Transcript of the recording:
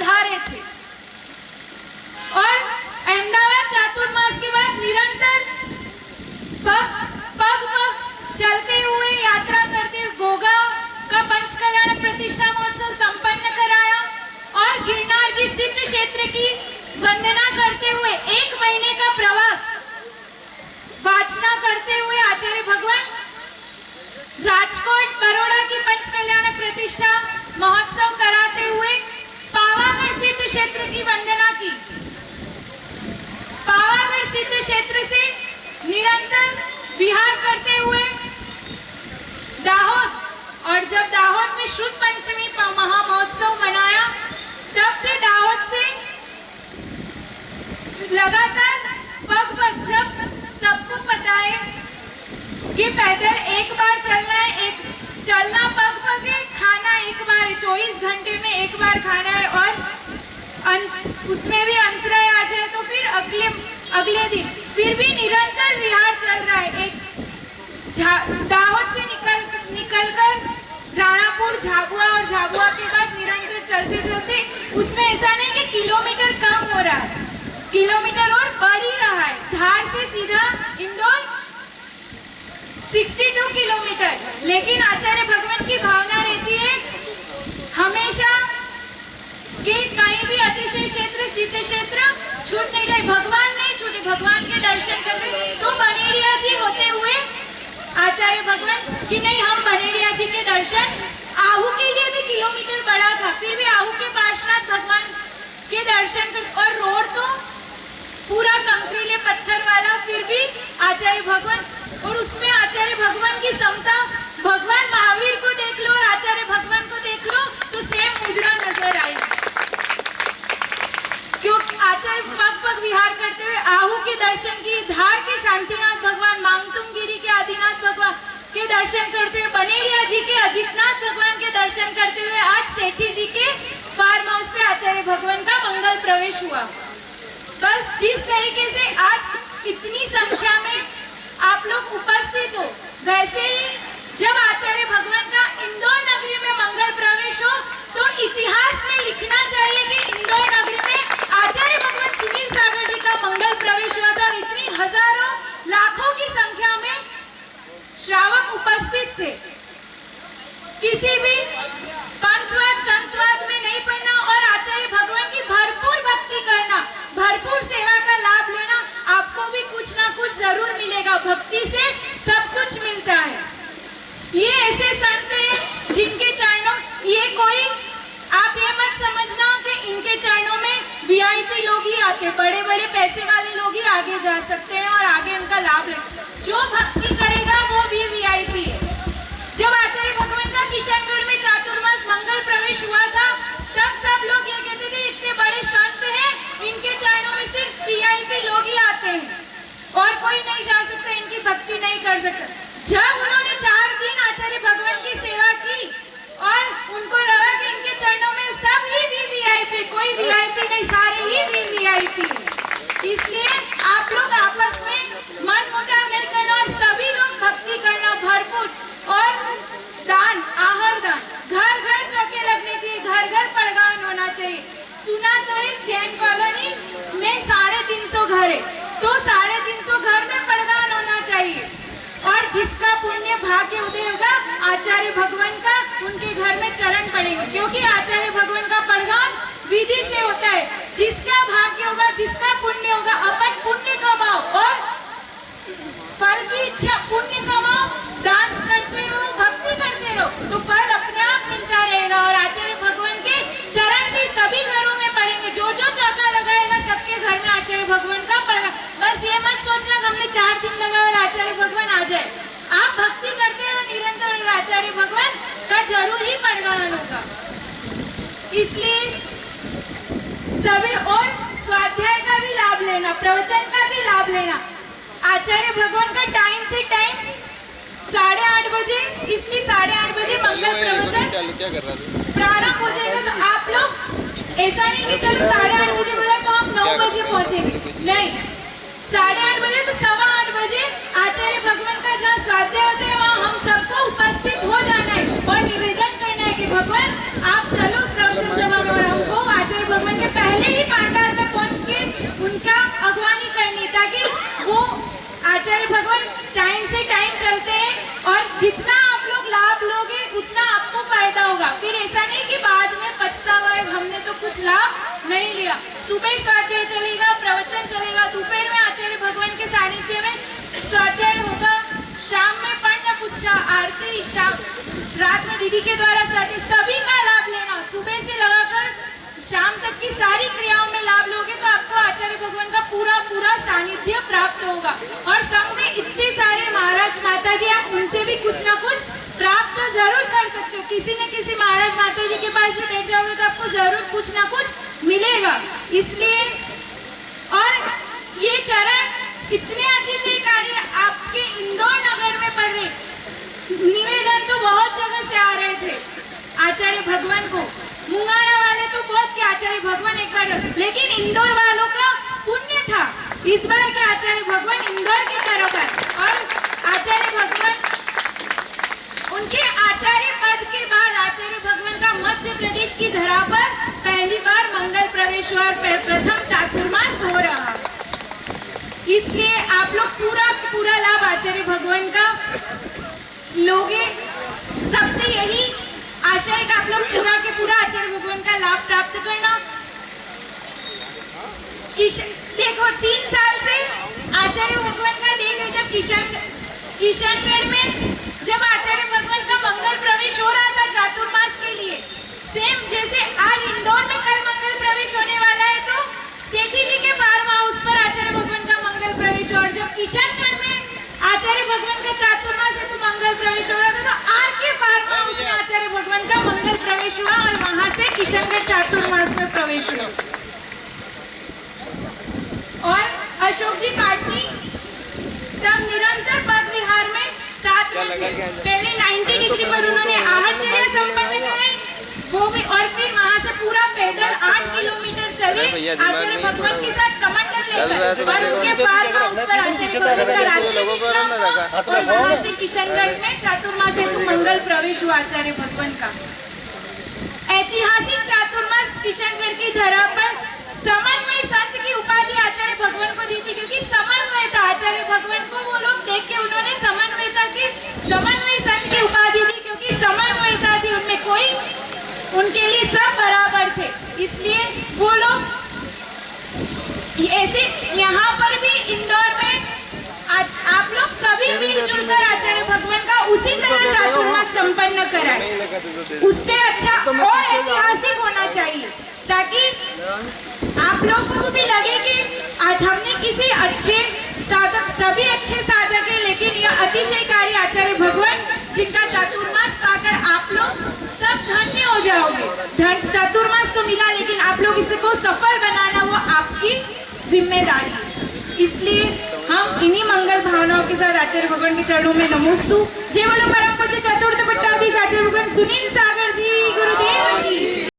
पधारे थे और अहमदाबाद चातुर्मास के बाद निरंतर पग चलते हुए यात्रा करते हुए गोगा का पंचकल्याण प्रतिष्ठा महोत्सव संपन्न कराया और गिरनार जी सिद्ध क्षेत्र की वंदना करते हुए 1 महीने का प्रवास वाचना करते हुए आचार्य भगवान राजकोट बड़ौदा की पंचकल्याण प्रतिष्ठा महोत्सव कराते हुए पावागढ़ सिद्ध क्षेत्र की वंदना की। पावागढ़ सिद्ध क्षेत्र से निरंतर विहार करते हुए दाहोद, और जब दाहोद में शुद्ध पंचमी महामहोत्सव मनाया तब से दाहोद से लगातार पग जब सबको पता है कि पैदल एक बार चलना है, चलना पग है, खाना एक बार है, 24 घंटे में एक बार खाना है और उसमें भी अंतराय आ जाए तो फिर अगले दिन फिर भी निरंतर विहार चल रहा है। एक दाहोद से निकलकर राणापुर, झाबुआ और झाबुआ के बाद निरंतर चलते चलते उसमें ऐसा नहीं कि किलोमीटर कम हो रहा है, किलोमीटर और बढ़ ही रहा है। धार से सीधा इंदौर 62 किलोमीटर, लेकिन आचार्य भगवान की भावना रहती है हमेशा कि कहीं भी अतिशय क्षेत्र सिद्ध क्षेत्र छूट नहीं जाए, भगवान नहीं छूटे, भगवान के दर्शन करते। तो बनेड़िया जी होते हुए आचार्य भगवान कि नहीं, हम बनेड़िया जी के दर्शन, आहू के लिए भी किलोमीटर बड़ा था, फिर भी आहू के पार्श्वनाथ भगवान के दर्शन कर, और रोड तो पूरा कंकरीले पत्थर वाला, फिर भी आचार्य भगवान, और उसमें आचार्य भगवान की समता, भगवान महावीर को देख लो और आचार्य भगवान को देख लो तो सेम मुद्रा नजर आएगी। क्यों आचार्य पग विहार करते हुए आहू के दर्शन की, धार के शांतिनाथ भगवान, मांगतुम गिरी के आदिनाथ भगवान के दर्शन करते हुए, बनेड़िया जी के अजितनाथ भगवान के दर्शन करते हुए आज सेठी जी के फार्म हाउस पे आचार्य भगवान का मंगल प्रवेश हुआ। बस जिस तरीके से आज इतनी संख्या में आप लोग उपस्थित हो, वैसे ही जब आचार्य भगवान का इंदौर नगरी में मंगल प्रवेश हो तो इतिहास में लिखना चाहिए कि इंदौर नगरी में आचार्य भगवान सुनील सागर जी का मंगल प्रवेश हुआ था। इतनी हजारों लाखों की संख्या में श्रावक उपस्थित थे। किसी भी पंथवाद संतवाद में नहीं पड़ना और आचार्य भगवान की भरपूर भक्ति करना, भरपूर सेवा का लाभ लेना, आपको भी कुछ ना कुछ जरूर मिलेगा। भक्ति से सब कुछ मिलता है। ये ऐसे संत हैं जिनके चरणों, ये कोई आप ये मत समझना कि इनके चरणों में वीआईपी लोग ही आते, बड़े बड़े पैसे वाले लोग ही आगे जा सकते हैं और आगे उनका लाभ ले। जो भक्ति करेगा वो भी वीआईपी है। जब आचार्य भगवान का किशनगढ़ में चातुर्मास मंगल प्रवेश हुआ था तब सब लोग ये कहते थे इतने बड़े संत हैं, इनके चरणों में सिर्फ वीआईपी लोग ही आते हैं और कोई नहीं जा सकता, इनकी भक्ति नहीं कर सकता। जब उन्होंने 4 दिन आचार्य भगवान की सेवा की और उनको लगा कि इनके चरणों में सब ही वीवीआईपी, कोई वीआईपी नहीं, सारे ही वीवीआईपी। इसलिए आप लोग आपस में मन मुटाव नहीं करना और सभी लोग भक्ति करना भरपूर, और दान, आहार दान, घर घर चौके लगने चाहिए, घर घर पड़गान होना चाहिए। सुना तो एक जैन कॉलोनी में 350 घर है, तो 350 घर में पड़गान होना चाहिए, और जिसका पुण्य भाग्य उदय होगा आचार्य भगवान का, उनके घर में चरण पड़ेंगे, क्योंकि आचार्य भगवान का पड़गान विधि से होता है। जिसका भाग्य होगा, जिसका पुण्य होगा, अपन पुण्य कमाओ और फल की इच्छा, पुण्य कमाओ, दान करते रहो, भक्ति करते रहो, तो फल अपने आप मिलता रहेगा। और आचार्य भगवान के चरण भी सभी घरों में पड़ेंगे, जो जो चौका लगाएगा सबके घर में आचार्य भगवान का पड़ेगा। बस ये मत सोचना हमने 4 दिन लगा और आचार्य भगवान आ जाए। आप भक्ति करते रहो निरंतर और आचार्य भगवान का जरूर ही पड़गान होगा। इसलिए सभी, और स्वाध्याय का भी लाभ लेना, प्रवचन का भी लाभ लेना। आचार्य भगवान का टाइम से टाइम 8:30 बजे, इसलिए 8:30 बजे मंगल प्रवचन प्रारंभ हो जाएगा। तो आप लोग ऐसा नहीं कि चलो 8:30 बजे बोला तो हम 9 बजे पहुंचेंगे, नहीं, 8:30 बजे तो 8:15 बजे आचार्य भगवान का जहाँ स्वाध्याय होता है वहाँ हम सबको उपस्थित हो जाना है और निवेदन करना है कि भगवान आप चलो प्रवचन सभा में, और हमको आचार्य से शाम रात में दीदी के द्वारा सभी का लाभ लेना। सुबह से लगाकर शाम तक की सारी क्रियाओं में लाभ लोगे तो आपको आचार्य भगवान का पूरा पूरा सानिध्य प्राप्त होगा। और संग में इतने सारे महाराज माता जी, आप उनसे भी कुछ ना कुछ प्राप्त तो जरूर कर सकते हो। किसी न किसी महाराज माता जी के पास भी बैठ जाओगे तो आपको जरूर कुछ ना कुछ मिलेगा। इसलिए और ये चरण इतने अतिशयकारी आपके इंदौर नगर में पड़ रहे, निवेदन तो बहुत जगह से आ रहे थे आचार्य भगवान को। मुंगाड़ा वाले तो बहुत के आचार्य भगवान एक बार, लेकिन इंदौर वालों का पुण्य था इस बार के आचार्य भगवान इंदौर की तरफ है। और आचार्य भगवान उनके आचार्य पद के बाद आचार्य भगवान का मध्य प्रदेश की धरा पर पहली बार मंगल प्रवेश और प्रथम चातुर्मास हो रहा। इसलिए आप लोग पूरा लाभ आचार्य भगवान का लोगे। सबसे यही आशा है कि आप लोग पूरा आचार्य भगवान का लाभ प्राप्त करना। देखो 3 साल से आचार्य भगवान का देख है, जब किशनगढ़ में जब आचार्य भगवान का मंगल प्रवेश हो रहा था चातुर्मास के लिए, सेम जैसे आज इंदौर में कल मंगल प्रवेश होने वाला है, तो सेठी जी के फार्म हाउस पर आचार्य भगवान का मंगल प्रवेश, और जब किशनगढ़ में आचार्य भगवान का चातुर्मास है तो मंगल प्रवेश हो रहा था, तो आर के फार्म हाउस में आचार्य भगवान का मंगल प्रवेश हुआ और वहां से किशनगढ़ चातुर्मास में प्रवेश हुआ। और अशोक जी पाटनी तब निरंतर पद विहार में 7 में थे। पहले 90 डिग्री पर उन्होंने आहटचर्या संपन्न कराई, वो भी, और फिर वहां से पूरा पैदल 8 किलोमीटर चले आचार्य भगवान के साथ कमंडल लेकर, और उनके फार्म हाउस पर आचार्य भगवान का रात्रि विश्राम हुआ, और वहां से किशनगढ़ में चातुर्मास हेतु मंगल प्रवेश हुआ आचार्य भगवान का। ऐतिहासिक चातुर्मास किशनगढ़ की धरा पर समन्वय संत की उपाधि आचार्य भगवान को दी थी, क्योंकि समन्वय था आचार्य भगवान को, वो लोग देख के उन्होंने समन्वय संत की उपाधि दी, क्योंकि समन्वयता थी उनमें, कोई उनके लिए सब बराबर थे। इसलिए वो लोग ऐसे यहाँ पर भी इंदौर में आज आप लोग सभी मिलजुल कर आचार्य भगवान का उसी तरह चातुर्मास संपन्न कराएं। उससे अच्छा और ऐतिहासिक होना चाहिए, ताकि आप लोगों को भी लगे कि आज हमने किसी अच्छे साधक, सभी अच्छे साधक है, लेकिन यह अतिशयकारी आचार्य भगवान जिनका चातुर्मास पाकर आप लोग सब धन्य हो जाओगे। चातुर्मास तो मिला, लेकिन आप लोग इसको सफल बनाना वो आपकी जिम्मेदारी है। इसलिए हम इन्हीं मंगल भावनाओं के साथ आचार्य भगवान के चरणों में नमोस्तु। जय बोलो परम पूज्य चतुर्थ पट्टाधीश आचार्य भगवान सुनील सागर जी गुरुदेव की।